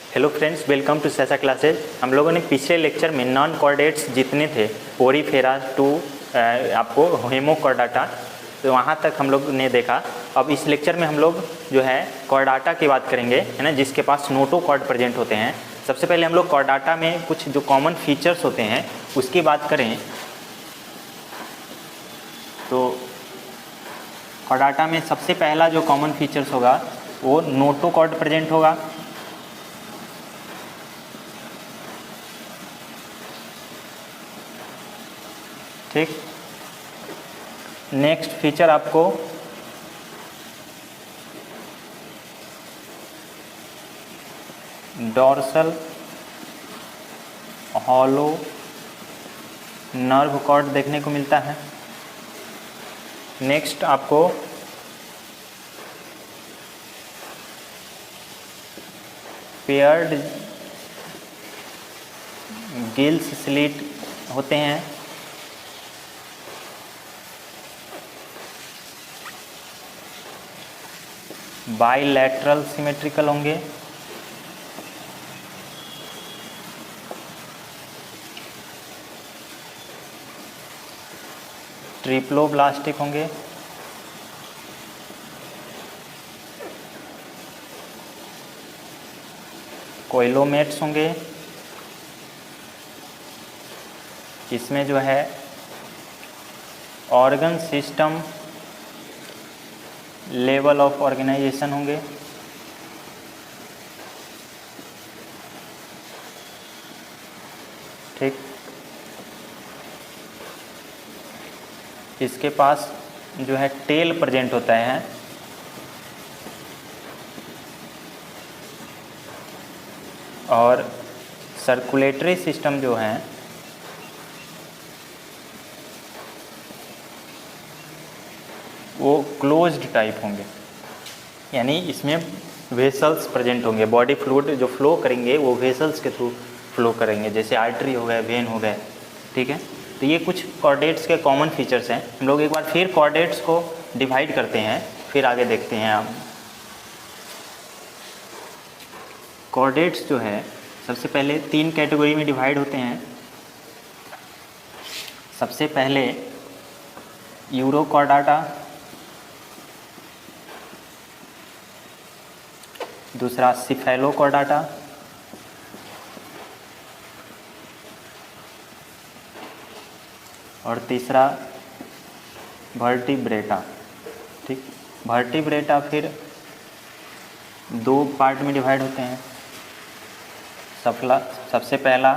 Hello friends, welcome to Saisa classes. हम लोगों ने पिछले लेक्चर में नॉन कॉर्डेट्स जितने थे पोरीफेरा टू आपको हेमोकॉर्डाटा, तो वहाँ तक हम लोग ने देखा। अब इस लेक्चर में हम लोग जो है कॉर्डाटा की बात करेंगे, है ना, जिसके पास नोटोकॉर्ड प्रेजेंट होते हैं। सबसे पहले हम लोग कॉर्डाटा में कुछ जो कॉमन फीचर्स होते हैं उसकी बात करें तो कॉर्डाटा में सबसे पहला जो कॉमन फीचर्स होगा वो नोटोकॉर्ड प्रेजेंट होगा। ठीक, नेक्स्ट फीचर आपको डॉर्सल हॉलो नर्व कॉर्ड देखने को मिलता है। नेक्स्ट आपको पेयर्ड गिल्स स्लिट होते हैं। बाइलैटरल सिमेट्रिकल होंगे। ट्रिप्लोब्लास्टिक होंगे। कोइलोमेट्स होंगे। इसमें जो है organ system level of organisation होंगे। ठीक, इसके पास जो है टेल प्रेजेंट होता है। और सर्कुलेटरी सिस्टम जो है वो क्लोज्ड टाइप होंगे, यानी इसमें वेसल्स प्रेजेंट होंगे। बॉडी फ्लूइड जो फ्लो करेंगे वो वेसल्स के थ्रू फ्लो करेंगे, जैसे आर्टरी हो गए, वेन हो गए। ठीक है, तो ये कुछ कॉर्डेट्स के कॉमन फीचर्स हैं। हम लोग एक बार फिर कॉर्डेट्स को डिवाइड करते हैं, फिर आगे देखते हैं हम। कॉर्डेट्स जो है सबसे पहले 3 कैटेगरी में डिवाइड होते हैं। सबसे पहले यूरोकॉर्डाटा, दूसरा सिफेलोकॉर्डाटा, और तीसरा वर्टिब्रेटा। ठीक, वर्टिब्रेटा फिर 2 पार्ट में डिवाइड होते हैं। सबसे पहला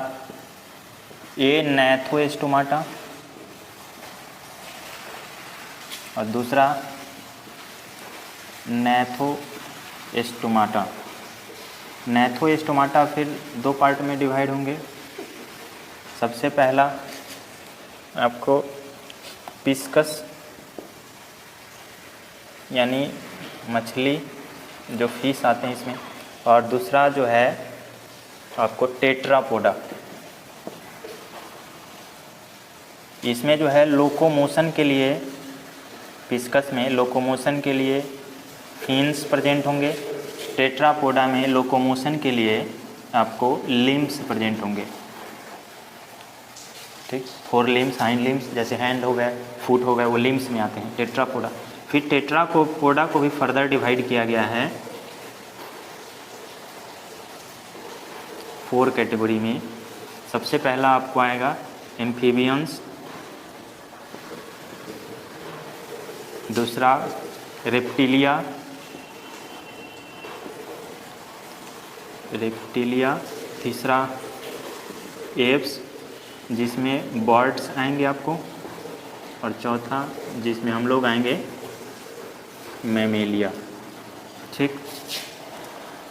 नैथोस्टोमाटा और दूसरा नैथोस्टोमाटा। नैथोस्टोमाटा फिर 2 पार्ट में डिवाइड होंगे। सबसे पहला आपको पिस्कस यानी मछली जो फिश आते हैं इसमें, और दूसरा जो है आपको टेट्रापोडा। इसमें जो है लोकोमोशन के लिए, पिस्कस में लोकोमोशन के लिए फिन्स प्रेजेंट होंगे। टेट्रापोडा में लोकोमोशन के लिए आपको लिम्स प्रेजेंट होंगे। ठीक, 4 लिम्स, हाइंड लिम्स, जैसे हैंड हो गए, फुट हो गए, वो लिम्स में आते हैं टेट्रापोडा। फिर टेट्रापोडा को भी फर्दर डिवाइड किया गया है 4 कैटेगरी में। सबसे पहला आपको आएगा एम्फीबियंस, दूसरा रेप्टिलिया, तीसरा एप्स जिसमें बर्ड्स आएंगे आपको, और चौथा जिसमें हम लोग आएंगे मैमेलिया। ठीक,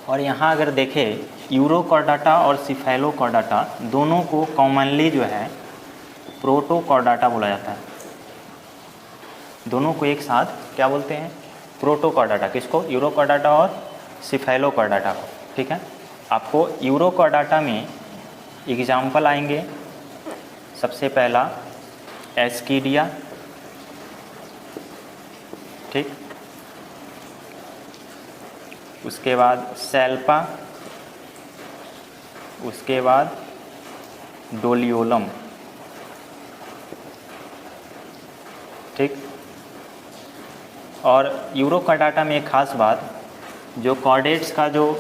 और यहाँ अगर देखें यूरोकॉर्डाटा और सिफेलोकॉर्डाटा दोनों को कॉमनली जो है प्रोटोकॉर्डाटा बोला जाता है। दोनों को एक साथ क्या बोलते हैं? प्रोटोकॉर्डाटा। किसको? यूरोकॉर्डाटा और सिफेलोकॉर्डाटा को। ठीक है, आपको यूरोकॉर्डाटा में एग्जाम्पल आएंगे। सबसे पहला एस्कीडिया। ठीक, उसके बाद सैल्पा, उसके बाद डोलियोलम, ठीक। और यूरोकॉर्डाटा में एक खास बात, जो कॉर्डेट्स का जो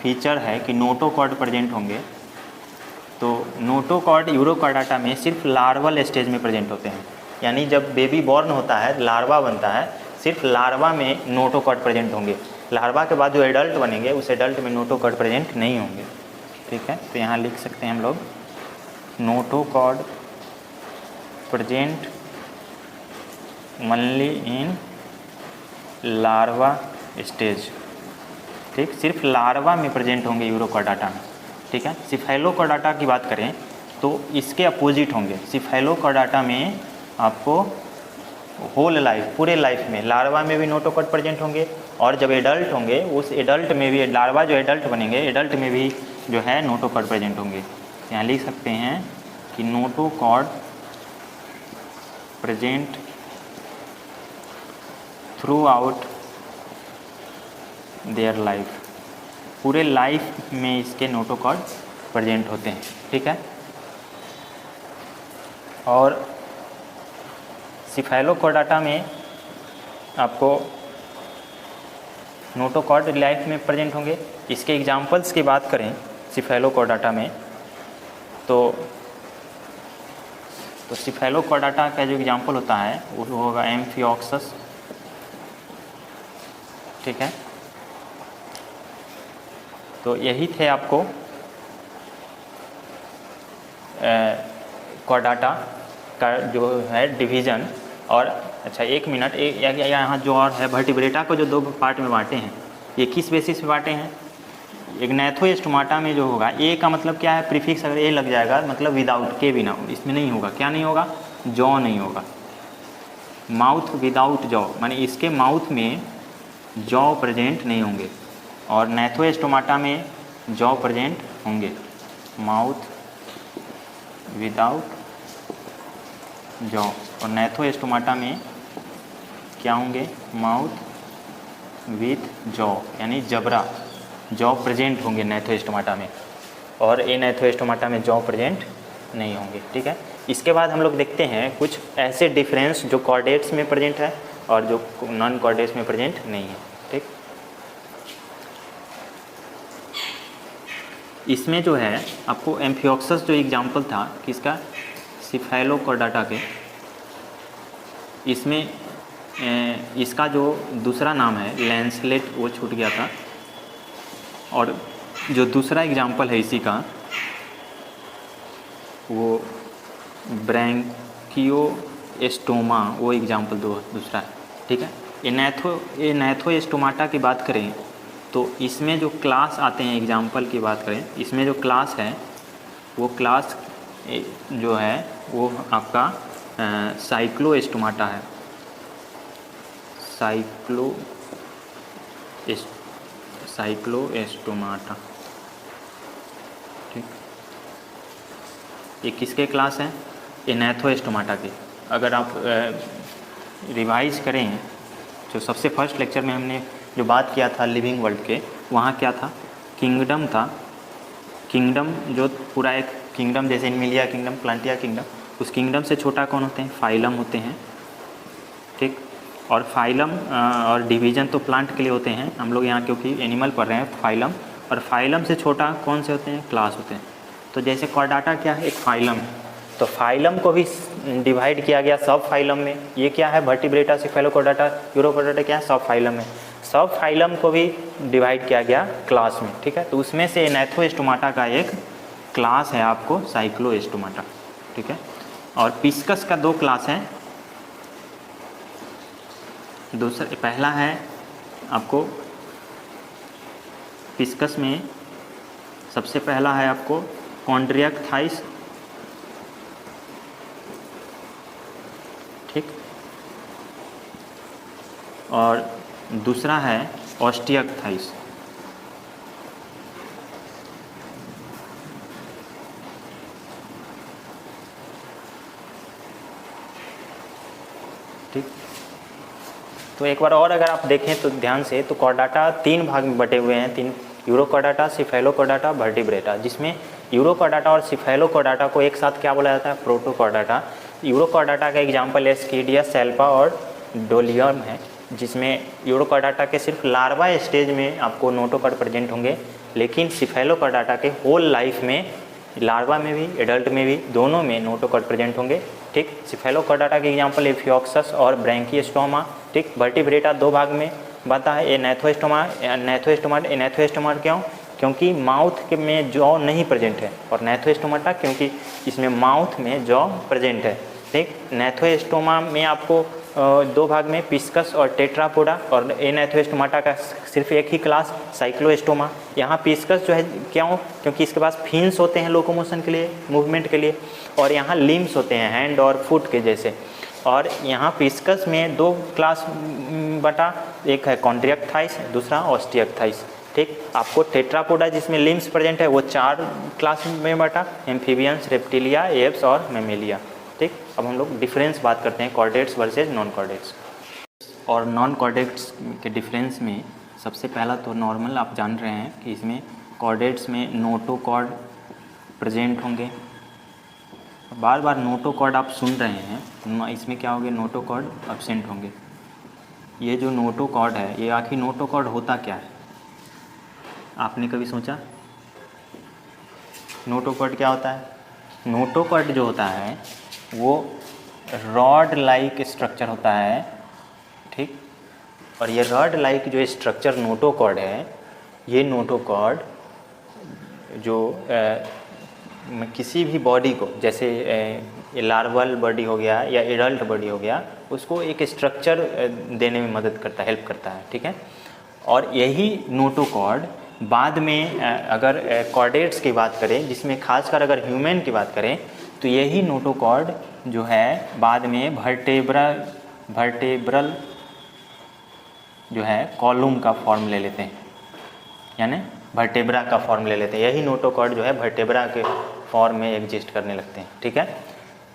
फीचर है कि नोटोकॉर्ड प्रेजेंट होंगे, तो नोटोकॉर्ड यूरोकॉर्डाटा में सिर्फ लार्वल स्टेज में प्रेजेंट होते हैं। यानी जब बेबी बॉर्न होता है, लार्वा बनता है, सिर्फ लार्वा में नोटोकॉर्ड प्रेजेंट होंगे। लार्वा के बाद जो एडल्ट बनेंगे उस एडल्ट में नोटोकॉर्ड प्रेजेंट नहीं होंगे, ठीक है। तो यहाँ लिख सकते हैं हम लोग notochord present only in larva stage, ठीक। सिर्फ लार्वा में प्रेजेंट होंगे यूरोकॉर्डाटा में, ठीक है। सिफेलोकॉर्डाटा की बात करें तो इसके अपोजिट होंगे। सिफेलोकॉर्डाटा में आपको होल लाइफ, पूरे लाइफ में लार्वा में भी नोटोकॉर्ड प्रेजेंट होंगे, और जब एडल्ट होंगे उस एडल्ट में भी, लार्वा जो एडल्ट बनेंगे एडल्ट में भी जो है नोटोकॉर्ड प्रेजेंट होंगे। यहाँ लिख सकते हैं कि notochord present through out their life, पूरे लाइफ में इसके नोटोकॉर्ड प्रेजेंट होते हैं, ठीक है। और सिफेलोकॉर्डाटा में आपको नोटोकॉर्ड लाइफ में प्रेजेंट होंगे। इसके एग्जांपल्स की बात करें सिफेलोकॉर्डाटा में तो सिफेलोकॉर्डाटा का जो एग्जांपल होता है वो होगा एम्फिऑक्सस, ठीक है। तो यही थे आपको कॉर्डाटा का जो है डिवीज़न। और अच्छा एक मिनट, यहाँ जो और है वर्टिब्रेटा को जो दो पार्ट में बांटे हैं, ये किस बेसिस पे बांटे हैं? इग्नैथोस्टोमाटा में जो होगा, ए का मतलब क्या है, प्रीफिक्स अगर ए लग जाएगा मतलब विदाउट, के बिना, इसमें नहीं होगा। क्या नहीं होगा? जॉ नहीं होगा। माउथ विदाउट जॉ, माने इसके माउथ में जॉ प्रेजेंट नहीं होंगे। और नैथोस्टोमाटा में जॉ प्रेजेंट होंगे, माउथ विदाउट जॉ। और नैथोस्टोमाटा में क्या होंगे? माउथ विथ जॉ, यानी जबरा, जॉ प्रेजेंट होंगे नैथोस्टोमाटा में, और ए नैथोस्टोमाटा में जॉ प्रेजेंट नहीं होंगे, ठीक है। इसके बाद हम लोग देखते हैं कुछ ऐसे डिफरेंस जो कॉर्डेट्स में प्रेजेंट है और जो नॉन कॉर्डेट्स में प्रेजेंट नहीं है, ठीक। इसमें जो है आपको एम्फिऑक्सस जो एग्जाम्पल था किसका, सिफेलोकॉर्डाटा के, इसमें इसका जो दूसरा नाम है लैंसलेट, वो छूट गया था। और जो दूसरा एग्जाम्पल है इसी का वो ब्रैंकियोस्टोमा, वो एग्जाम्पल दूसरा है, ठीक है। ये नैथोस्टोमाटा की बात करें तो इसमें जो क्लास आते हैं, एग्जाम्पल की बात करें, इसमें जो क्लास है वो क्लास जो है वो आपका साइक्लोस्टोमाटा है। साइक्लोस्टोमाटा, ठीक। ये किसके क्लास हैं? एनैथोस्टोमाटा के। अगर आप रिवाइज करें, जो सबसे फर्स्ट लेक्चर में हमने जो बात किया था लिविंग वर्ल्ड के, वहाँ क्या था? किंगडम था। किंगडम जो पूरा एक किंगडम, जैसे एनिमलिया किंगडम, प्लांटिया किंगडम, उस किंगडम से छोटा कौन होते हैं? फाइलम होते हैं, ठीक। और फाइलम और डिवीज़न तो प्लांट के लिए होते हैं, हम लोग यहाँ क्योंकि एनिमल पढ़ रहे हैं, फाइलम। और फाइलम से छोटा कौन से होते हैं? क्लास होते हैं। तो जैसे कॉर्डाटा क्या है? एक फाइलम है। तो फाइलम को भी डिवाइड किया गया सब फाइलम में। ये क्या है? वर्टिब्रेटा, सिफेलोकॉर्डाटा, यूरोकॉर्डाटा क्या है? सब फाइलम है। सब फाइलम को भी डिवाइड किया गया क्लास में, ठीक है। तो उसमें से नैथोस्टोमाटा का एक क्लास है आपको साइक्लोस्टोमाटा, ठीक है। और पिस्कस का दो क्लास हैं। दूसरा, पहला है आपको पिस्कस में सबसे पहला है आपको कॉन्ड्रियाक्थाइस, ठीक। और दूसरा है ऑस्टियाक्थाइस, ठीक। तो एक बार और अगर आप देखें तो ध्यान से, तो कॉर्डाटा तीन भाग में बटे हुए हैं, तीन यूरोकॉर्डाटा, सिफेलोकॉर्डाटा, वर्टिब्रेटा, जिसमें यूरोकॉर्डाटा और सिफेलोकॉर्डाटा को एक साथ क्या बोला जाता है? प्रोटोकॉर्डाटा। यूरोकॉर्डाटा का एग्जाम्पल एस्कीडिया, सेल्पा और डोलियम है, जिसमें यूरोकॉर्डाटा के सिर्फ लार्वा स्टेज में आपको नोटोकॉर्ड प्रेजेंट होंगे, लेकिन सिफेलोकॉर्डाटा के होल लाइफ में, लार्वा में भी एडल्ट में भी, दोनों में नोटोकॉर्ड प्रेजेंट होंगे। ठीक, सिफेलोकॉर्डाटा के एग्जांपल एफियोक्सस और ब्रैंकियोस्टोमा। ठीक, वर्टिब्रेटा दो भाग में बनता है, एनेथोस्टोमा, एनेथोस्टोमा क्यों? क्योंकि माउथ के में जॉ नहीं प्रेजेंट है, और नेथोस्टोमाटा क्योंकि इसमें माउथ में जॉ प्रेजेंट है। ठीक, नेथोस्टोमा में आपको दो भाग में पिस्कस और टेट्रापोडा, और एनेथोस्टोमाटा का सिर्फ एक ही क्लास साइक्लोस्टोमा। यहाँ पिस्कस जो है क्यों? क्योंकि इसके पास फिन्स होते हैं लोकोमोशन के लिए, मूवमेंट के लिए, और यहाँ लिम्स होते हैं हैंड और फुट के जैसे। और यहाँ पिस्कस में दो क्लास बटा, एक है कॉन्ट्रिएक्टाइस, दूसरा ऑस्टिएक्टाइस। ठीक, आपको टेट्रापोडा जिसमें लिम्स प्रेजेंट है वो 4 क्लास में बटा, एम्फीबियंस, रेप्टिलिया, एप्स और मेमेलिया। ठीक, अब हम लोग डिफरेंस बात करते हैं कॉर्डेट्स वर्सेस नॉन कॉर्डेट्स। और नॉन कॉर्डेट्स के डिफरेंस में सबसे पहला तो नॉर्मल आप जान रहे हैं कि इसमें कॉर्डेट्स में नोटोकॉर्ड प्रेजेंट होंगे। बार बार नोटोकॉर्ड आप सुन रहे हैं, इसमें क्या होंगे? नोटोकॉर्ड एब्सेंट होंगे। ये जो नोटोकॉर्ड है, ये आखिर नोटोकॉर्ड होता क्या है? आपने कभी सोचा नोटोकॉर्ड क्या होता है? नोटोकॉर्ड जो होता है वो रॉड लाइक स्ट्रक्चर होता है। ठीक, और ये रॉड लाइक जो स्ट्रक्चर नोटोकॉर्ड है, ये नोटोकॉर्ड जो किसी भी बॉडी को, जैसे लार्वल बॉडी हो गया या एडल्ट बॉडी हो गया, उसको एक स्ट्रक्चर देने में मदद करता है, हेल्प करता है। ठीक है, और यही नोटोकॉर्ड बाद में अगर कॉर्डेट्स की बात करें, जिसमें खासकर अगर ह्यूमन की बात करें, तो यही नोटोकॉर्ड जो है बाद में वर्टेब्रल जो है कॉलम का फॉर्म ले लेते हैं, यानी वर्टेब्रा का फॉर्म ले लेते हैं। यही नोटोकॉर्ड जो है वर्टेब्रा के फॉर्म में एग्जिस्ट करने लगते हैं। ठीक है,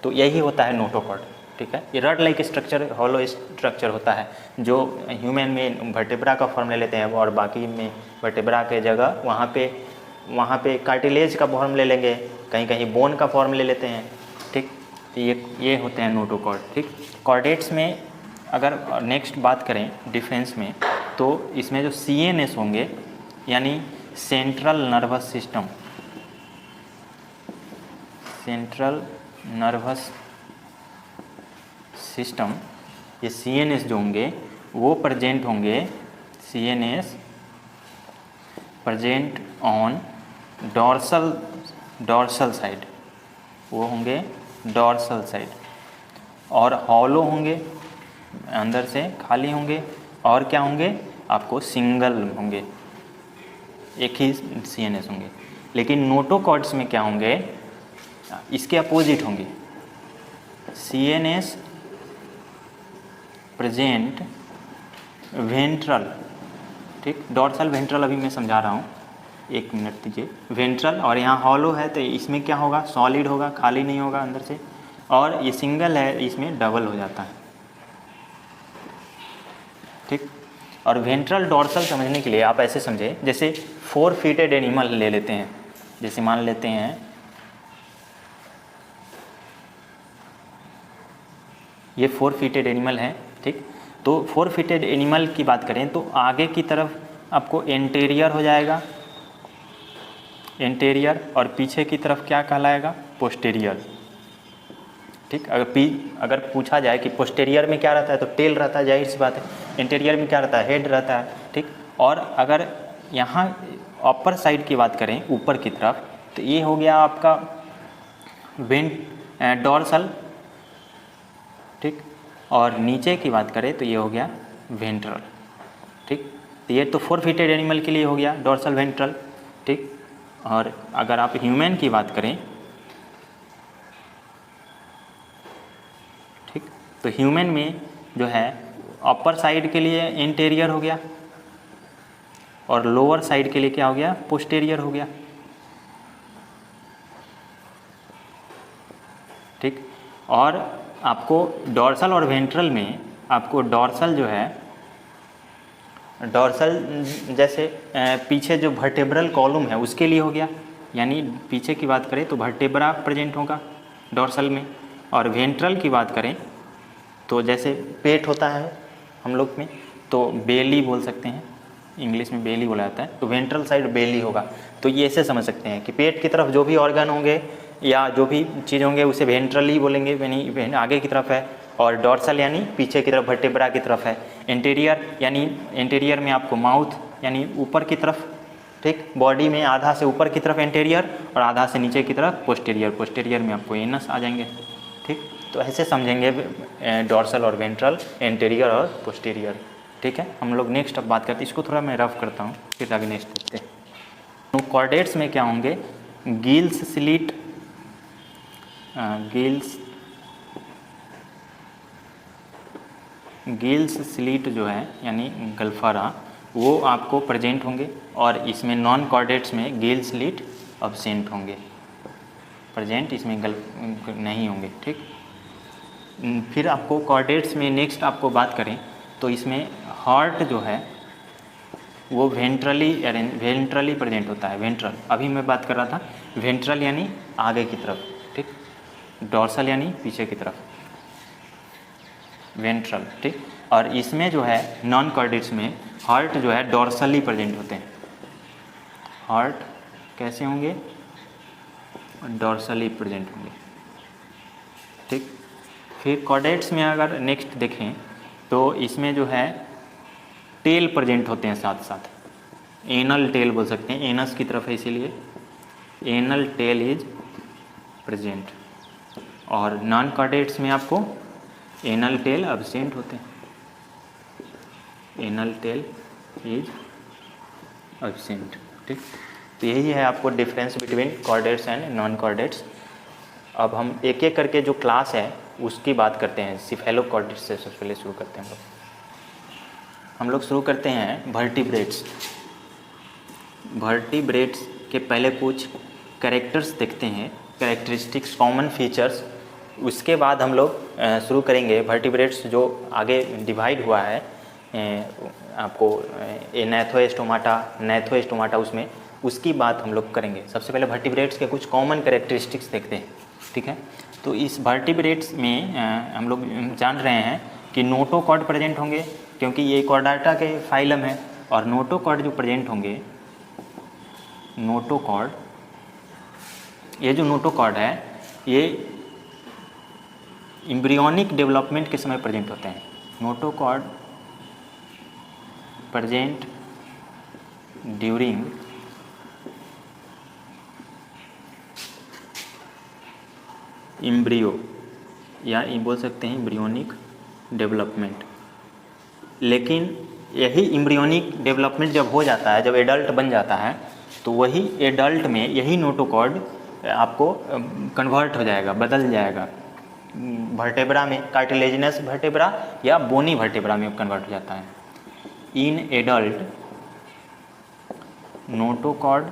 तो यही होता है नोटोकॉर्ड। ठीक है, ये rod like structure, hollow structure होता है, जो ह्यूमन में वर्टेब्रा का फॉर्म ले लेते हैं, और बाकी में वर्टेब्रा के जगह वहाँ पे कार्टिलेज का फॉर्म ले लेंगे, कहीं कहीं बोन का फॉर्म ले लेते हैं। ठीक, ये होते हैं नोटोकॉर्ड। ठीक, कॉर्डेट्स में अगर नेक्स्ट बात करें डिफरेंस में, तो इसमें जो CNS होंगे, यानी central nervous system, central nervous system, ये CNS जो होंगे वो प्रेजेंट होंगे, CNS present on dorsal side, वो होंगे डॉर्सल साइड, और हॉलो होंगे, अंदर से खाली होंगे, और क्या होंगे? आपको सिंगल होंगे, एक ही CNS होंगे। लेकिन नोटोकॉर्ड्स में क्या होंगे? इसके अपोजिट होंगे, CNS प्रेजेंट वेंट्रल। ठीक, डॉर्सल वेंट्रल अभी मैं समझा रहा हूँ, एक मिनट दीजिए। वेंट्रल, और यहाँ हॉलो है तो इसमें क्या होगा? सॉलिड होगा, खाली नहीं होगा अंदर से, और ये सिंगल है, इसमें डबल हो जाता है। ठीक, और वेंट्रल डॉर्सल समझने के लिए आप ऐसे समझे, जैसे 4 फीटेड एनिमल ले लेते हैं, जैसे मान लेते हैं ये 4 फीटेड एनिमल है। ठीक, तो 4 फीटेड एनिमल की बात करें तो आगे की तरफ आपको एंटेरियर हो जाएगा, एंटेरियर, और पीछे की तरफ क्या कहलाएगा? पोस्टेरियर। ठीक, अगर पूछा जाए कि पोस्टेरियर में क्या रहता है, तो टेल रहता है, जाहिर सी बात है। एंटेरियर में क्या रहता है? हेड रहता है। ठीक, और अगर यहाँ अपर साइड की बात करें, ऊपर की तरफ, तो ये हो गया आपका डॉर्सल। ठीक, और नीचे की बात करें तो ये हो गया वेंट्रल। ठीक, तो ये तो 4 फीटेड एनिमल के लिए हो गया डॉर्सल वेंट्रल। ठीक, और अगर आप ह्यूमन की बात करें, ठीक, तो ह्यूमन में जो है अपर साइड के लिए इंटीरियर हो गया, और लोअर साइड के लिए क्या हो गया? पोस्टेरियर हो गया। ठीक, और आपको डॉर्सल और वेंट्रल में आपको डॉर्सल जो है डॉर्सल जैसे पीछे जो वर्टेब्रल कॉलम है उसके लिए हो गया, यानी पीछे की बात करें तो वर्टेब्रा प्रेजेंट होगा डॉर्सल में। और वेंट्रल की बात करें तो जैसे पेट होता है हम लोग में तो बेली बोल सकते हैं, इंग्लिश में बेली बोला जाता है, तो वेंट्रल साइड बेली होगा। तो ये ऐसे समझ सकते हैं कि पेट की तरफ जो भी ऑर्गन होंगे या जो भी चीज़ होंगे उसे वेंट्रल ही बोलेंगे, यानी आगे की तरफ है। और डॉर्सल यानी पीछे की तरफ वर्टेब्रा की तरफ है। इंटीरियर यानी इंटीरियर में आपको माउथ यानी ऊपर की तरफ, ठीक, बॉडी में आधा से ऊपर की तरफ इंटीरियर और आधा से नीचे की तरफ पोस्टीरियर, पोस्टीरियर में आपको एनस आ जाएंगे, ठीक। तो ऐसे समझेंगे डॉर्सल और वेंट्रल, इंटीरियर और पोस्टीरियर, ठीक है। हम लोग नेक्स्ट अब बात करते हैं, इसको थोड़ा मैं रफ करता हूँ फिर आगे नेक्स्ट देखते हैं। तो कॉर्डेट्स में क्या होंगे, गिल्स स्लिट, गिल्स स्लिट जो है यानी गल्फारा वो आपको प्रेजेंट होंगे, और इसमें नॉन कॉर्डेट्स में गिल स्लिट अब्सेंट होंगे, प्रेजेंट इसमें नहीं होंगे, ठीक। फिर आपको कॉर्डेट्स में नेक्स्ट आपको बात करें तो इसमें हार्ट जो है वो वेंट्रली प्रेजेंट होता है, वेंट्रल। अभी मैं बात कर रहा था वेंट्रल यानी आगे की तरफ, ठीक, डॉर्सल यानी पीछे की तरफ, वेंट्रल, ठीक। और इसमें जो है नॉन कॉर्डेट्स में हार्ट जो है डॉर्सली प्रेजेंट होते हैं, हार्ट कैसे होंगे, डॉर्सली प्रेजेंट होंगे, ठीक। फिर कॉर्डेट्स में अगर नेक्स्ट देखें तो इसमें जो है टेल प्रेजेंट होते हैं साथ साथ, एनल टेल बोल सकते हैं, एनस की तरफ है इसीलिए एनल टेल इज प्रेजेंट। और नॉन कॉर्डेट्स में आपको एनल टेल अब्सेंट होते हैं, एनल टेल इज अब्सेंट, ठीक। तो यही है आपको difference between chordates and non chordates. अब हम एक एक करके जो क्लास है उसकी बात करते हैं। सिफेलोकॉर्डेट्स से सबसे पहले शुरू करते हैं हम लोग शुरू करते हैं वर्टिब्रेट्स। वर्टिब्रेट्स के पहले कुछ कैरेक्टर्स देखते हैं, कैरेक्टरिस्टिक्स, कॉमन फीचर्स, उसके बाद हम लोग शुरू करेंगे वर्टिब्रेट्स जो आगे डिवाइड हुआ है आपको एनाथोस्टोमाटा, नैथोस्टोमाटा, उसमें उसकी बात हम लोग करेंगे। सबसे पहले वर्टिब्रेट्स के कुछ कॉमन कैरेक्टरिस्टिक्स देखते हैं, ठीक है। तो इस वर्टिब्रेट्स में हम लोग जान रहे हैं कि नोटोकॉर्ड प्रेजेंट होंगे क्योंकि ये कॉर्डाटा के फाइलम है, और नोटोकॉर्ड जो प्रेजेंट होंगे, नोटोकॉर्ड, ये जो नोटोकॉर्ड है ये एम्ब्रियोनिक डेवलपमेंट के समय प्रेजेंट होते हैं। नोटोकॉर्ड प्रेजेंट ड्यूरिंग एम्ब्रियो, या बोल सकते हैं एम्ब्रियोनिक डेवलपमेंट। लेकिन यही एम्ब्रियोनिक डेवलपमेंट जब हो जाता है, जब एडल्ट बन जाता है, तो वही एडल्ट में यही नोटोकॉर्ड आपको कन्वर्ट हो जाएगा, बदल जाएगा, वर्टेब्रा में, कार्टिलेजिनस वर्टेब्रा या बोनी वर्टेब्रा में कन्वर्ट हो जाता है। In adult notochord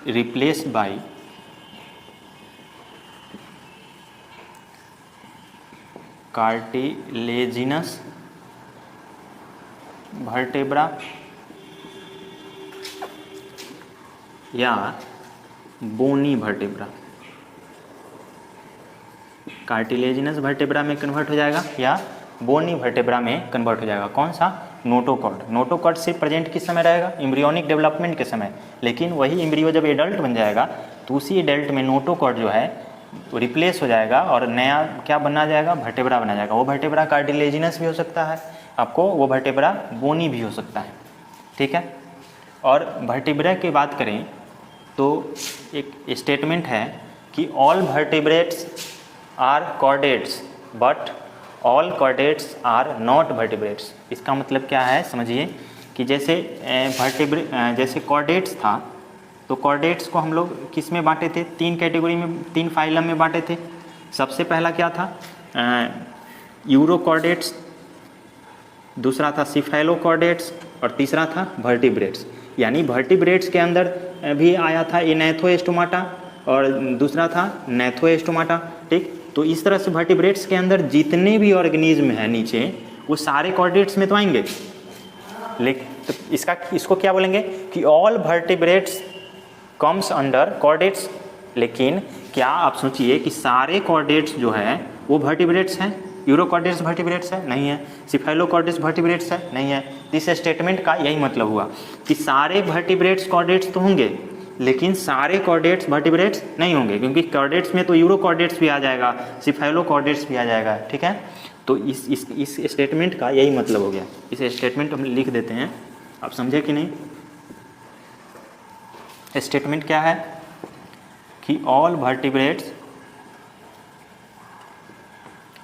replaced by cartilaginous vertebra या बोनी वर्टेब्रा। कार्टिलेजिनस वर्टेब्रा में कन्वर्ट हो जाएगा या बोनी वर्टेब्रा में कन्वर्ट हो जाएगा। कौन सा? नोटोकॉर्ड। नोटोकॉर्ड सिर्फ प्रेजेंट किस समय रहेगा? एम्ब्रियोनिक डेवलपमेंट के समय। लेकिन वही एम्ब्रियो जब एडल्ट बन जाएगा तो उसी एडल्ट में नोटोकॉर्ड जो है रिप्लेस हो जाएगा और नया क्या बना जाएगा? वर्टेब्रा बना जाएगा। वो वर्टेब्रा कार्टिलेजिनस भी हो सकता है आपको, वो वर्टेब्रा बोनी भी हो सकता है, ठीक है। और वर्टेब्रा की बात करें तो एक स्टेटमेंट है कि all vertebrates are chordates but all chordates are not vertebrates. इसका मतलब क्या है समझिए कि जैसे जैसे कॉर्डेट्स था तो कॉर्डेट्स को हम लोग किस में बांटे थे? 3 कैटेगरी में, 3 फाइलम में बांटे थे। सबसे पहला क्या था? यूरोकॉर्डेट्स, दूसरा था सिफेलोकॉर्डेट्स और तीसरा था वर्टिब्रेट्स। यानी वर्टिब्रेट्स के अंदर भी आया था एनाथोस्टोमाटा और दूसरा था नैथोस्टोमाटा, ठीक। तो इस तरह से वर्टिब्रेट्स के अंदर जितने भी ऑर्गेनिज्म हैं नीचे वो सारे कॉर्डेट्स में तो आएंगे, लेकिन तो इसको क्या बोलेंगे कि all vertebrates comes under chordates. लेकिन क्या आप सोचिए कि सारे कॉर्डेट्स जो है वो वर्टिब्रेट्स हैं? यूरोकॉर्डेट्स वर्टिब्रेट्स है? नहीं है। सिफेलोकॉर्डेट्स वर्टिब्रेट्स है? नहीं है। इस स्टेटमेंट का यही मतलब हुआ कि सारे वर्टिब्रेट्स कॉर्डेट्स तो होंगे लेकिन सारे कॉर्डेट्स वर्टिब्रेट्स नहीं होंगे, क्योंकि कॉर्डेट्स में तो यूरोकॉर्डेट्स भी आ जाएगा, सिफेलोकॉर्डेट्स भी आ जाएगा। ठीक है, तो इस स्टेटमेंट का यही मतलब हो गया। इस स्टेटमेंट हम लिख देते हैं, आप समझे कि नहीं? स्टेटमेंट क्या है कि ऑल वर्टिब्रेट्स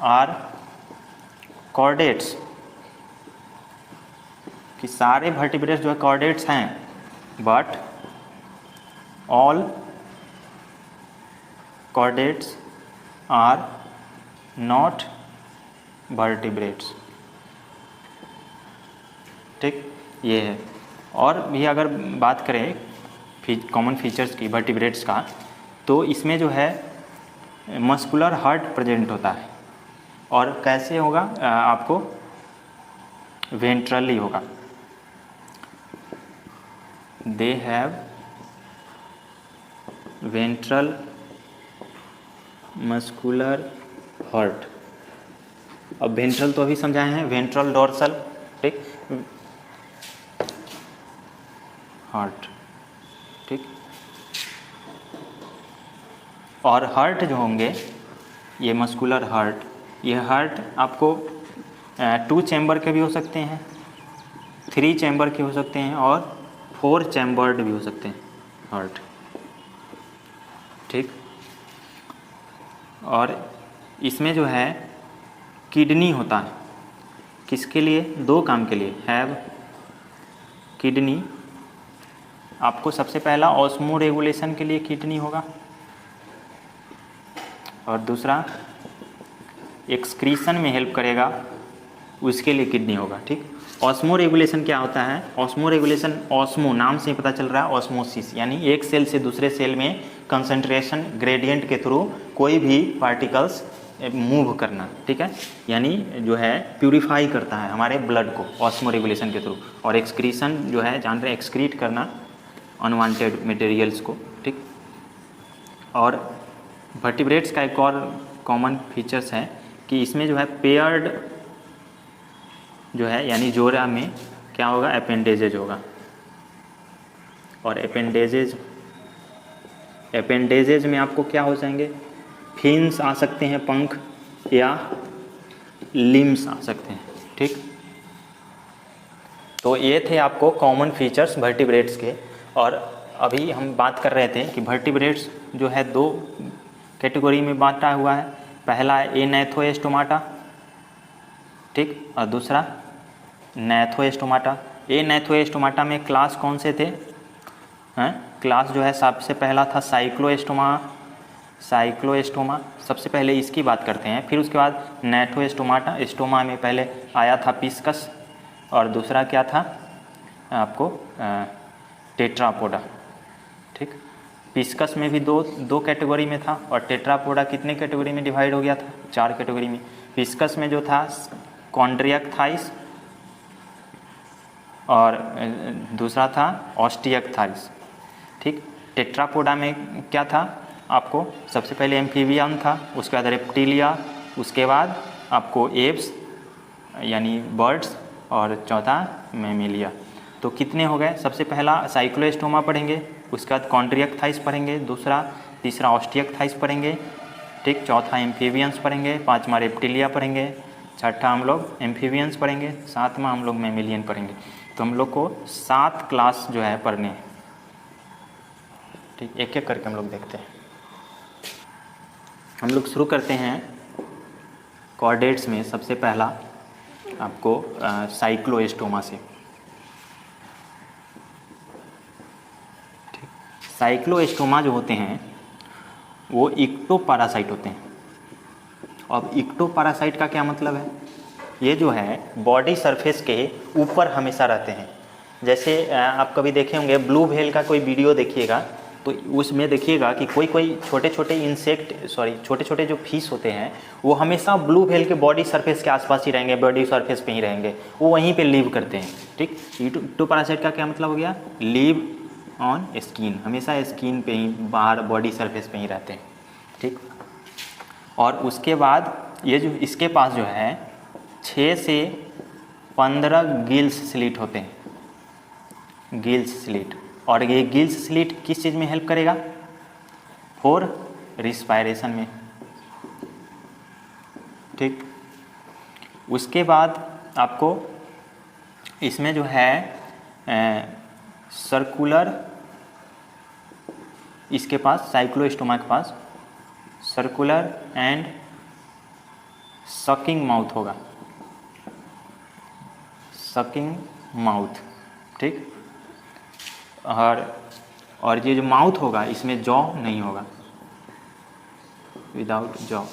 आर कॉर्डेट्स, कि सारे वर्टिब्रेट्स जो है कॉर्डेट्स हैं, but all chordates are not vertebrates. ठीक, ये है। और भी अगर बात करें कॉमन फीचर्स की वर्टिब्रेट्स का, तो इसमें जो है मस्कुलर हार्ट प्रेजेंट होता है, और कैसे होगा आपको वेंट्रली होगा। They have ventral muscular heart. अब वेंट्रल तो अभी समझाए हैं, वेंट्रल डोर्सल, ठीक, हार्ट, ठीक। और हार्ट जो होंगे ये मस्कुलर हार्ट, ये हार्ट आपको 2 चैम्बर के भी हो सकते हैं, 3 चैम्बर के हो सकते हैं और 4 चैम्बर्ड भी हो सकते हैं हार्ट, ठीक। और इसमें जो है किडनी होता है, किसके लिए? 2 काम के लिए। हैव किडनी, आपको सबसे पहला ऑस्मो रेगुलेशन के लिए किडनी होगा, और दूसरा एक्सक्रीशन में हेल्प करेगा, उसके लिए किडनी होगा, ठीक। ऑस्मो रेगुलेशन क्या होता है? ऑस्मो रेगुलेशन, ऑस्मो नाम से पता चल रहा है, ऑस्मोसिस, यानी एक सेल से दूसरे सेल में कंसंट्रेशन ग्रेडियंट के थ्रू कोई भी पार्टिकल्स मूव करना, ठीक है, यानी जो है प्यूरिफाई करता है हमारे ब्लड को ऑस्मो रेगुलेशन के थ्रू। और एक्सक्रीशन जो है जान रहे हैं, एक्सक्रीट करना अनवांटेड मटेरियल्स को, ठीक। और वर्टिब्रेट्स का एक और कॉमन फीचर्स है कि इसमें जो है पेयर्ड जो है, यानी जोड़ा में क्या होगा? अपेंडेजेज होगा। और अपेंडेजेज में आपको क्या हो जाएंगे? फिन्स आ सकते हैं, पंख, या लिम्स आ सकते हैं, ठीक। तो ये थे आपको कॉमन फीचर्स वर्टिब्रेट्स के। और अभी हम बात कर रहे थे कि वर्टिब्रेट्स जो है 2 कैटेगरी में बांटा हुआ है। पहला है एनैथोस्टोमाटा, ठीक, और दूसरा नैथोस्टोमाटा। एनैथोस्टोमाटा में क्लास कौन से थे? क्लास जो है सबसे पहला था साइक्लोस्टोमा, सबसे पहले इसकी बात करते हैं। फिर उसके बाद नैथोस्टोमाटा, स्टोमा में पहले आया था पिस्कस, और दूसरा क्या था आपको? टेट्रापोडा, ठीक। पिस्कस में भी दो कैटेगरी में था, और टेट्रापोडा कितने कैटेगरी में डिवाइड हो गया था? 4 कैटेगरी में। पिस्कस में जो था कॉन्ड्रियक्थाइस, और दूसरा था ऑस्टियक्थाइस, ठीक। टेट्रापोडा में क्या था आपको? सबसे पहले एम्फीबियन था, उसके बाद रेप्टिलिया, उसके बाद आपको एप्स यानी बर्ड्स, और चौथा मैमेलिया। तो कितने हो गए? सबसे पहला साइक्लोस्टोमा पढ़ेंगे, उसके बाद कॉन्ड्रियक्थाइस पढ़ेंगे, तीसरा ऑस्टियक्थाइस पढ़ेंगे, ठीक, चौथा एम्फीबियंस पढ़ेंगे, 5वां रेप्टिलिया पढ़ेंगे, 6ठा हम लोग एम्फीबियंस पढ़ेंगे, 7वां हम लोग मैमेलियन पढ़ेंगे। तो हम लोग को 7 क्लास जो है पढ़ने हैं, ठीक। एक एक करके हम लोग देखते हैं। हम लोग शुरू करते हैं कॉर्डेट्स में। सबसे पहला आपको साइक्लोस्टोमा से, ठीक। साइक्लोस्टोमा जो होते हैं वो इक्टोपैरासाइट होते हैं। अब इक्टोपैरासाइट का क्या मतलब है? ये जो है बॉडी सरफेस के ऊपर हमेशा रहते हैं। जैसे आप कभी देखे होंगे ब्लू व्हेल का कोई वीडियो देखिएगा, तो उसमें देखिएगा कि कोई कोई छोटे छोटे जो फिश होते हैं वो हमेशा ब्लू व्हेल के बॉडी सरफेस के आसपास ही रहेंगे, बॉडी सरफेस पे ही रहेंगे, वो वहीं पे लिव करते हैं। ठीक, इक्टोपैरासाइट का क्या मतलब हो गया? लिव ऑन स्किन, हमेशा स्किन पे ही, बाहर बॉडी सरफेस पे ही रहते हैं। ठीक, और उसके बाद ये जो इसके पास जो है 6 से 15 गिल्स स्लिट होते हैं, गिल्स स्लिट। और ये गिल्स स्लिट किस चीज़ में हेल्प करेगा? फॉर रिस्पायरेशन में। ठीक, उसके बाद आपको इसमें जो है सर्कुलर, इसके पास साइक्लोस्टोमा के पास सर्कुलर एंड सकिंग माउथ होगा, सकिंग माउथ। ठीक, और ये जो माउथ होगा इसमें जॉ नहीं होगा, विदाउट जॉ।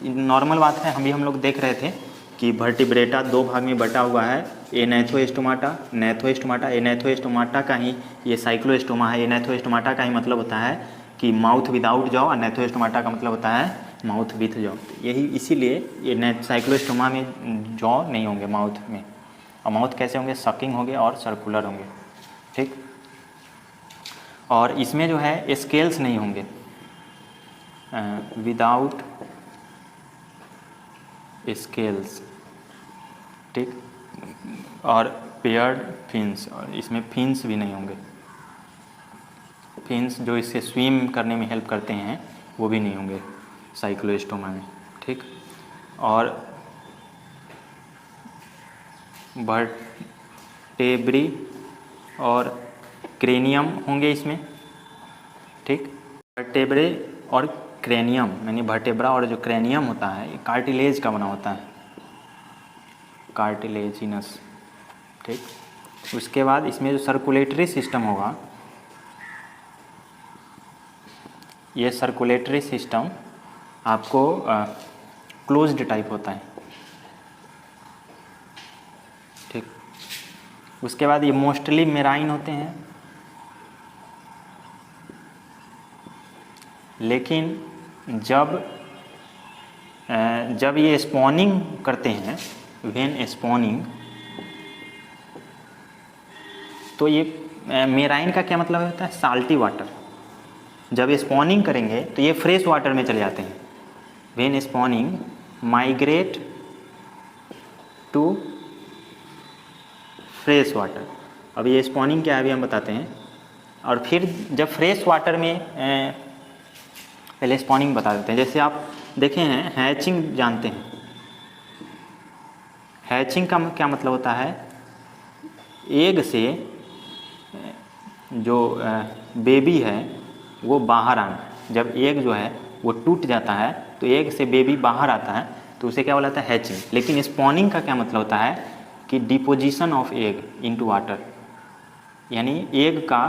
नॉर्मल बात है, हम लोग देख रहे थे कि वर्टिब्रेटा 2 भाग में बटा हुआ है, एनेथोस्टोमाटा, नेथोस्टोमाटा। एनेथोस्टोमाटा का ही ये साइक्लोस्टोमा है। एनेथोस्टोमाटा का ही मतलब होता है कि माउथ विदाउट जॉ, और नेथोस्टोमाटा का मतलब होता है माउथ विथ जॉ। यही इसीलिए ये साइक्लोस्टोमा में जॉ नहीं होंगे माउथ में, और माउथ कैसे होंगे? सकिंग होंगे और सर्कुलर होंगे। ठीक, और इसमें जो है स्केल्स नहीं होंगे, विदाउट स्केल्स। ठीक, और पेयर्ड फिन्स, और इसमें फिन्स भी नहीं होंगे, फिन्स जो इससे स्विम करने में हेल्प करते हैं वो भी नहीं होंगे साइक्लोस्टोमा में। ठीक, और वर्टेब्री और क्रेनियम होंगे इसमें। ठीक, वर्टेब्रे और क्रेनियम, यानी वर्टेब्रा और जो क्रेनियम होता है ये कार्टिलेज का बना होता है, कार्टिलेजिनस। ठीक, उसके बाद इसमें जो सर्कुलेटरी सिस्टम होगा, ये सर्कुलेटरी सिस्टम आपको क्लोज्ड टाइप होता है। ठीक, उसके बाद ये मोस्टली मेराइन होते हैं, लेकिन जब ये स्पॉनिंग करते हैं, व्हेन स्पॉनिंग, तो ये मेराइन का क्या मतलब होता है? Salty water. जब स्पॉनिंग करेंगे तो ये फ्रेश वाटर में चले जाते हैं। When spawning migrate to fresh water. अब ये स्पॉनिंग क्या है अभी हम बताते हैं। और फिर जब फ्रेश वाटर में पहले स्पॉनिंग बता देते हैं। जैसे आप देखे हैं हैचिंग जानते हैं, हैचिंग का क्या मतलब होता है? एग से जो बेबी है वो बाहर आना। जब एग जो है वो टूट जाता है तो एग से बेबी बाहर आता है, तो उसे क्या बोला जाता है? हैचिंग। लेकिन स्पॉनिंग का क्या मतलब होता है कि deposition of egg into water, यानी एग का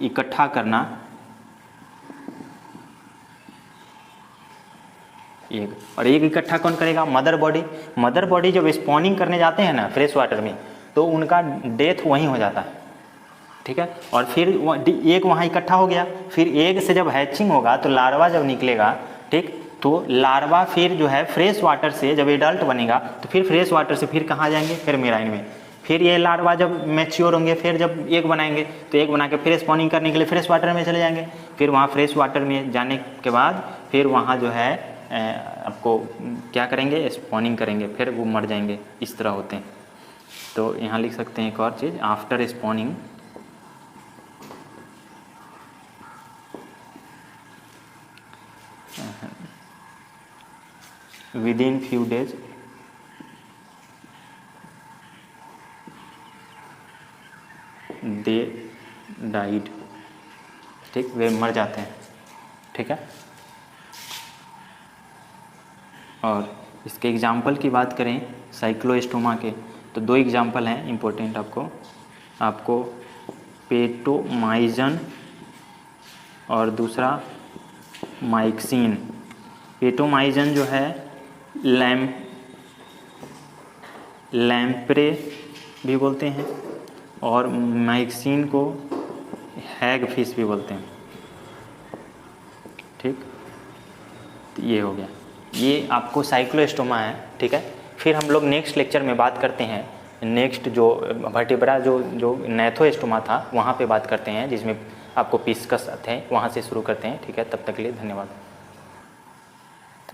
इकट्ठा करना। एग, और एग इकट्ठा कौन करेगा? Mother body. मदर बॉडी जब स्पॉनिंग करने जाते हैं ना फ्रेश वाटर में, तो उनका डेथ वहीं हो जाता है। ठीक है, और फिर एग वहाँ इकट्ठा हो गया, फिर एग से जब हैचिंग होगा तो लार्वा जब निकलेगा, ठीक, तो लार्वा फिर जो है फ्रेश वाटर से जब एडल्ट बनेगा तो फिर फ्रेश वाटर से फिर कहाँ जाएंगे? फिर मेराइन में। फिर ये लार्वा जब मैच्योर होंगे, फिर जब एग बनाएंगे तो एग बना के फिर स्पॉनिंग करने के लिए फ्रेश वाटर में चले जाएंगे। फिर वहाँ फ्रेश वाटर में जाने के बाद फिर वहाँ जो है आपको क्या करेंगे? स्पॉनिंग करेंगे, फिर वो मर जाएंगे। इस तरह होते हैं। तो यहाँ लिख सकते हैं एक और चीज़, after spawning within few days they died। ठीक, वे मर जाते हैं। ठीक है, और इसके एग्जाम्पल की बात करें साइक्लोस्टोमा के, तो 2 एग्जाम्पल हैं इम्पोर्टेंट आपको पेटोमाइजन और दूसरा माइक्सिन। पेटोमाइजन जो है लैम्प्रे भी बोलते हैं, और माइक्सिन को हैग फिश भी बोलते हैं। ठीक, तो ये हो गया, ये आपको साइक्लोस्टोमा है। ठीक है, फिर हम लोग नेक्स्ट लेक्चर में बात करते हैं, नेक्स्ट जो वर्टिब्रा जो नैथोस्टोमा था वहाँ पे बात करते हैं, जिसमें आपको पिस्कस थे, वहाँ से शुरू करते हैं। ठीक है, तब तक के लिए धन्यवाद।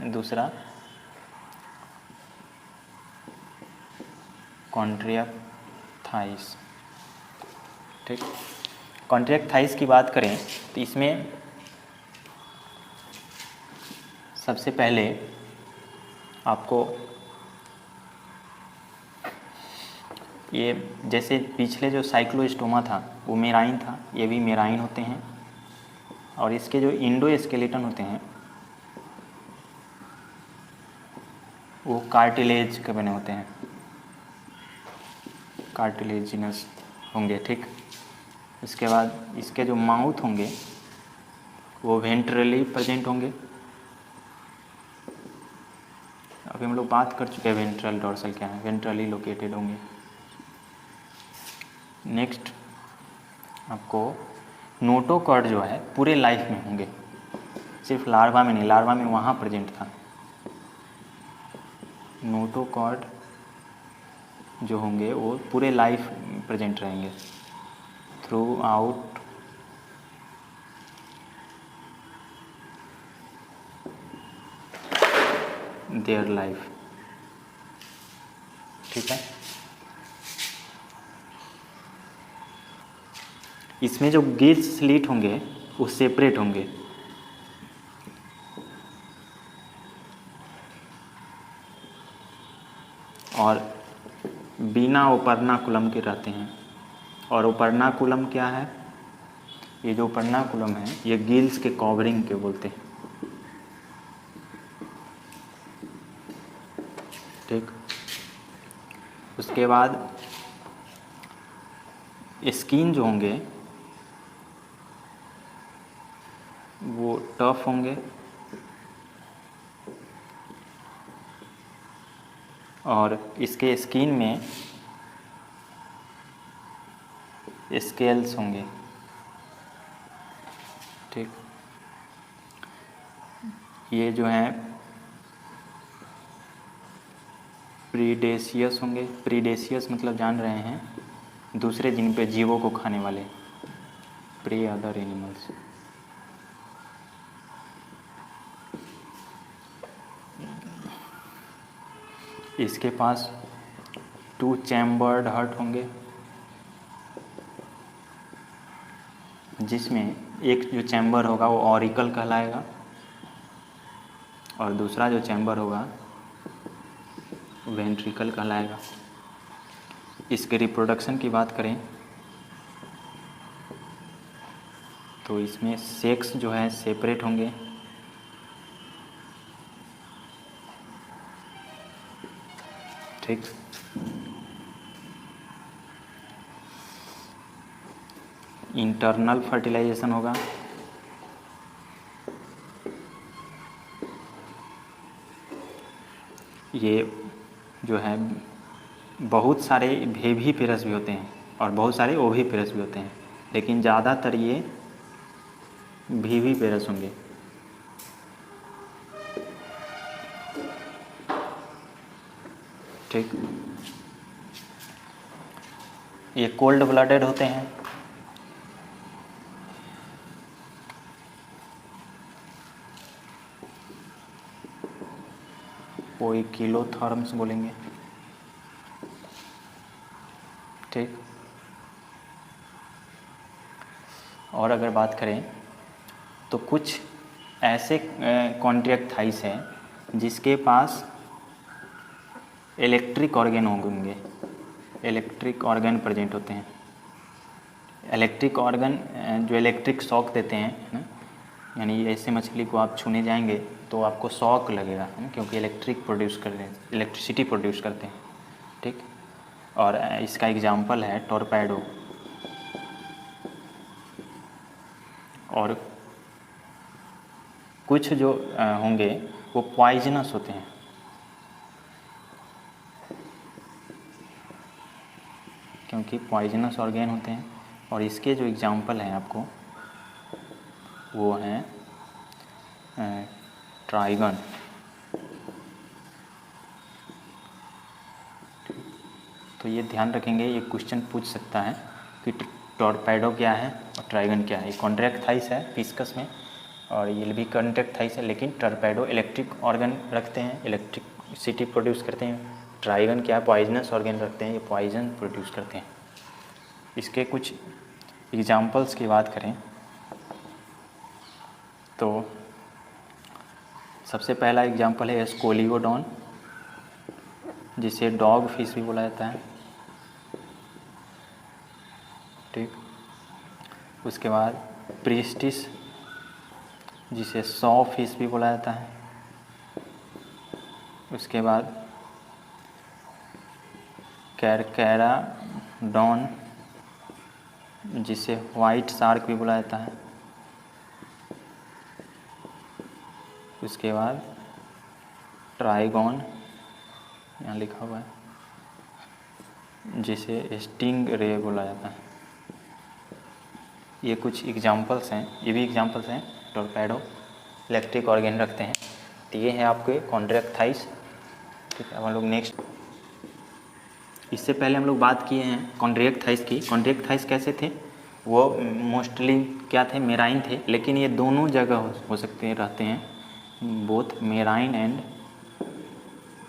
दूसरा कॉन्ट्रैक्ट थाइस। ठीक, कॉन्ट्रैक्ट थाइस की बात करें तो इसमें सबसे पहले आपको ये, जैसे पिछले जो साइक्लोस्टोमा था वो मेराइन था, ये भी मेराइन होते हैं, और इसके जो इंडोस्केलेटन होते हैं वो कार्टिलेज के बने होते हैं, कार्टिलेजिनस होंगे। ठीक, इसके बाद इसके जो माउथ होंगे वो वेंट्रली प्रेजेंट होंगे। अभी हम लोग बात कर चुके हैं वेंट्रल डोर्सल क्या है, वेंट्रली लोकेटेड होंगे। नेक्स्ट आपको नोटोकॉर्ड जो है पूरे लाइफ में होंगे, सिर्फ लार्वा में नहीं, लार्वा में वहाँ प्रेजेंट था। नोटोकॉर्ड जो होंगे वो पूरे लाइफ प्रेजेंट रहेंगे, थ्रू आउट देयर लाइफ। ठीक है, इसमें जो गिल्स स्लिट होंगे वो सेपरेट होंगे, और बिना ओपर्नाकुलम के रहते हैं। और ओपर्नाकुलम क्या है, ये जो ओपर्नाकुलम है ये गिल्स के कवरिंग के बोलते हैं। ठीक, उसके बाद स्किन जो होंगे वो टफ होंगे, और इसके स्किन में स्केल्स होंगे। ठीक, ये जो हैं प्रीडेशियस होंगे। प्रीडेशियस मतलब जान रहे हैं दूसरे जिन पे जीवों को खाने वाले, प्रे अदर एनिमल्स। इसके पास 2 चैम्बर्ड हार्ट होंगे, जिसमें एक जो चैम्बर होगा वो ऑरिकल कहलाएगा, और दूसरा जो चैम्बर होगा वेंट्रिकल कहलाएगा। इसके रिप्रोडक्शन की बात करें तो इसमें सेक्स जो है सेपरेट होंगे, ठीक। इंटरनल फर्टिलाइजेशन होगा, ये जो है बहुत सारे वेविपेरस भी होते हैं और बहुत सारे ओविपेरस भी होते हैं, लेकिन ज़्यादातर ये वेविपेरस होंगे। ठीक, ये कोल्ड ब्लडेड होते हैं, कोई किलोथर्म्स बोलेंगे। ठीक, और अगर बात करें तो कुछ ऐसे कॉन्ट्रैक्ट थाइस हैं जिसके पास इलेक्ट्रिक ऑर्गन होंगे, इलेक्ट्रिक ऑर्गन प्रेजेंट होते हैं। इलेक्ट्रिक ऑर्गन जो इलेक्ट्रिक शॉक देते हैं, है ना, यानी ऐसे मछली को आप छूने जाएंगे तो आपको शॉक लगेगा, है ना, क्योंकि इलेक्ट्रिक प्रोड्यूस कर रहे हैं, इलेक्ट्रिसिटी प्रोड्यूस करते हैं। ठीक, और इसका एग्जांपल है टॉर्पेडो। और कुछ जो होंगे वो पॉइजनस होते हैं, क्योंकि पॉइजनस ऑर्गेन होते हैं। और इसके जो एग्जांपल हैं आपको वो हैं ट्राइगन। तो ये ध्यान रखेंगे, ये क्वेश्चन पूछ सकता है कि टॉर्पेडो क्या है और ट्राइगन क्या है। ये कॉन्ट्रैक्ट थाइस है फिस्कस में, और ये भी कॉन्ट्रैक्ट थाइस है, लेकिन टॉर्पेडो इलेक्ट्रिक ऑर्गन रखते हैं, इलेक्ट्रिसिटी प्रोड्यूस करते हैं। ट्राइगन क्या है, पॉइजनस ऑर्गन रखते हैं, ये पॉइजन प्रोड्यूस करते हैं। इसके कुछ एग्जाम्पल्स की बात करें तो सबसे पहला एग्जाम्पल है स्कोलियोडॉन, जिसे डॉग फिश भी बोला जाता है। ठीक, उसके बाद प्रिस्टिस, जिसे सॉ फिश भी बोला जाता है। उसके बाद कैरकैराडॉन, जिसे वाइट शार्क भी बोला जाता है। उसके बाद ट्राइगॉन, यहाँ लिखा हुआ है, जिसे स्टिंग रे बोला जाता है। ये कुछ एग्जाम्पल्स हैं, ये भी एग्जाम्पल्स हैं। टॉर्पेडो इलेक्ट्रिक ऑर्गन रखते हैं। तो ये है आपके कॉन्ट्रैक्ट थाइस। ठीक है, अब हम लोग नेक्स्ट, इससे पहले हम लोग बात किए हैं कॉन्ट्रैक्ट थाइस की। कॉन्ट्रैक्ट थाइस कैसे थे, वो मोस्टली क्या थे, मेराइन थे, लेकिन ये दोनों जगह हो सकते हैं, रहते हैं, both marine and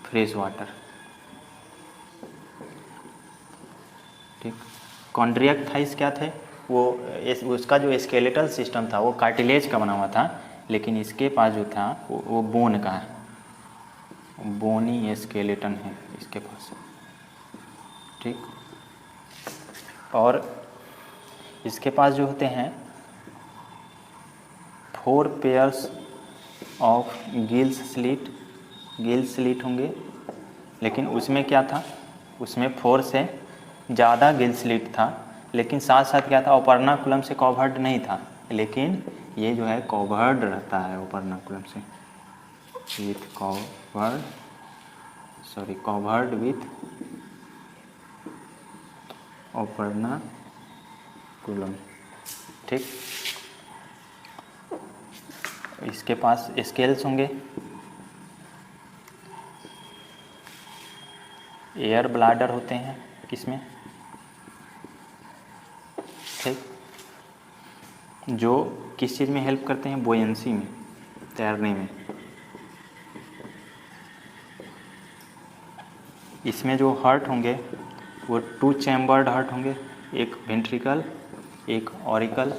fresh water. ठीक, कॉन्ट्रैक्ट थाइस क्या थे, वो उसका जो स्केलेटल सिस्टम था वो कार्टिलेज का बना हुआ था, लेकिन इसके पास जो था वो बोन का है, बोनी स्केलेटन है इसके पास। ठीक, और इसके पास जो होते हैं 4 पेयर्स ऑफ गिल्स स्लिट होंगे, लेकिन उसमें क्या था, उसमें 4 से ज़्यादा गिल स्लिट था, लेकिन साथ साथ क्या था, ओपर्नाकुलम से कवर्ड नहीं था, लेकिन ये जो है कवर्ड रहता है ओपर्नाकुलम से, विथ कवर्ड विथ ओपर्नाकुलम। ठीक, इसके पास स्केल्स होंगे, एयर ब्लाडर होते हैं किसमें, ठीक, जो किस चीज़ में हेल्प करते हैं, बोयंसी में, तैरने में। इसमें जो हार्ट होंगे वो 2 चैम्बर्ड हार्ट होंगे, एक वेंट्रिकल एक ऑरिकल।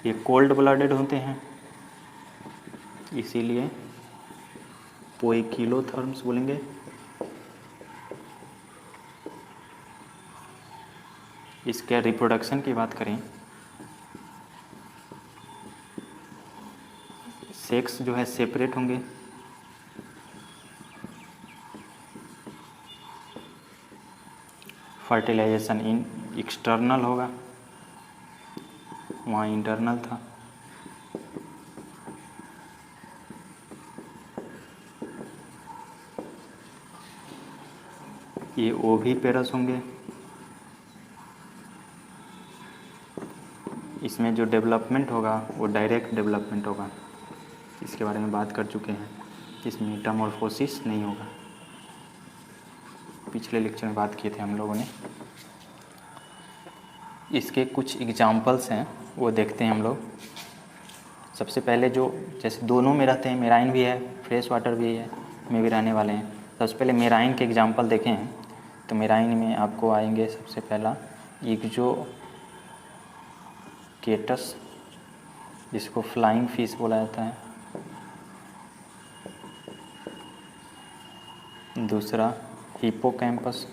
ये कोल्ड ब्लडेड होते हैं, इसीलिए पोइकिलोथर्म्स बोलेंगे। इसके रिप्रोडक्शन की बात करें, सेक्स जो है सेपरेट होंगे, फर्टिलाइजेशन इन एक्सटर्नल होगा, वहाँ इंटरनल था। ये ओविपेरस होंगे, इसमें जो डेवलपमेंट होगा वो डायरेक्ट डेवलपमेंट होगा, इसके बारे में बात कर चुके हैं। इसमें मेटामॉर्फोसिस नहीं होगा, पिछले लेक्चर में बात किए थे हम लोगों ने। इसके कुछ एग्जाम्पल्स हैं, वो देखते हैं हम लोग। सबसे पहले जो जैसे दोनों में रहते हैं, मेराइन भी है फ्रेश वाटर भी है, में भी रहने वाले हैं। सबसे पहले मेराइन के एग्जाम्पल देखें हैं, तो मेराइन में आपको आएंगे सबसे पहला इक्ज़ोकेटस, जिसको फ्लाइंग फिश बोला जाता है। दूसरा हिप्पोकैम्पस,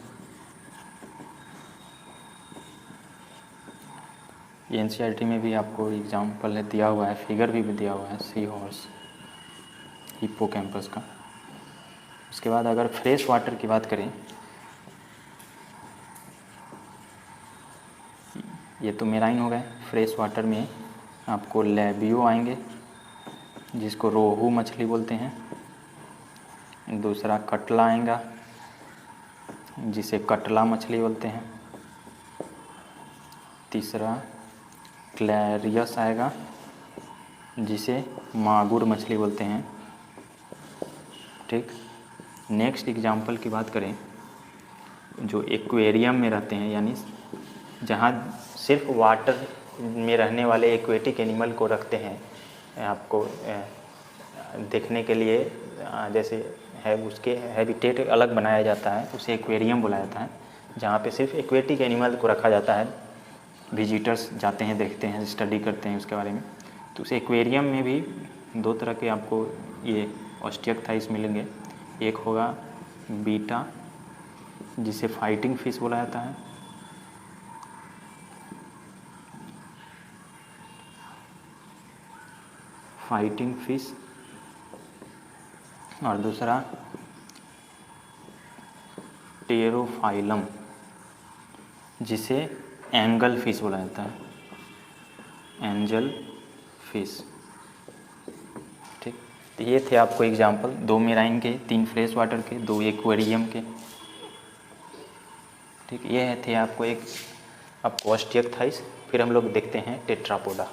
एनसीईआरटी में भी आपको एग्जाम्पल है दिया हुआ है, फिगर भी दिया हुआ है, सी हॉर्स हिप्पोकैम्पस का। उसके बाद अगर फ्रेश वाटर की बात करें, ये तो मेराइन हो गए। फ्रेश वाटर में आपको लैबियो आएंगे, जिसको रोहू मछली बोलते हैं। दूसरा कटला आएगा, जिसे कटला मछली बोलते हैं। तीसरा क्लैरियस आएगा, जिसे मागुर मछली बोलते हैं। ठीक। नेक्स्ट एग्जाम्पल की बात करें, जो एक्वेरियम में रहते हैं, यानी जहाँ सिर्फ वाटर में रहने वाले एक्वेटिक एनिमल को रखते हैं, आपको देखने के लिए जैसे है उसके हैबिटेट अलग बनाया जाता है, उसे एक्वेरियम बुलाया जाता है, जहाँ पे सिर्फ एक्वेटिक एनिमल को रखा जाता है। विजिटर्स जाते हैं, देखते हैं, स्टडी करते हैं उसके बारे में। तो उस एक्वेरियम में भी दो तरह के आपको ये ऑस्टियकथाइस मिलेंगे। एक होगा बीटा, जिसे फाइटिंग फिश बोला जाता है, फाइटिंग फिश, और दूसरा टेरोफाइलम, जिसे एंगल फिश बोला जाता है, एंजल फिश। ठीक। तो ये थे आपको एग्जाम्पल, 2 मेराइन के, 3 फ्रेश वाटर के, 2 एक्वेरियम के। ठीक। ये थे आपको ऑस्टियकथाइस। फिर हम लोग देखते हैं टेट्रापोडा।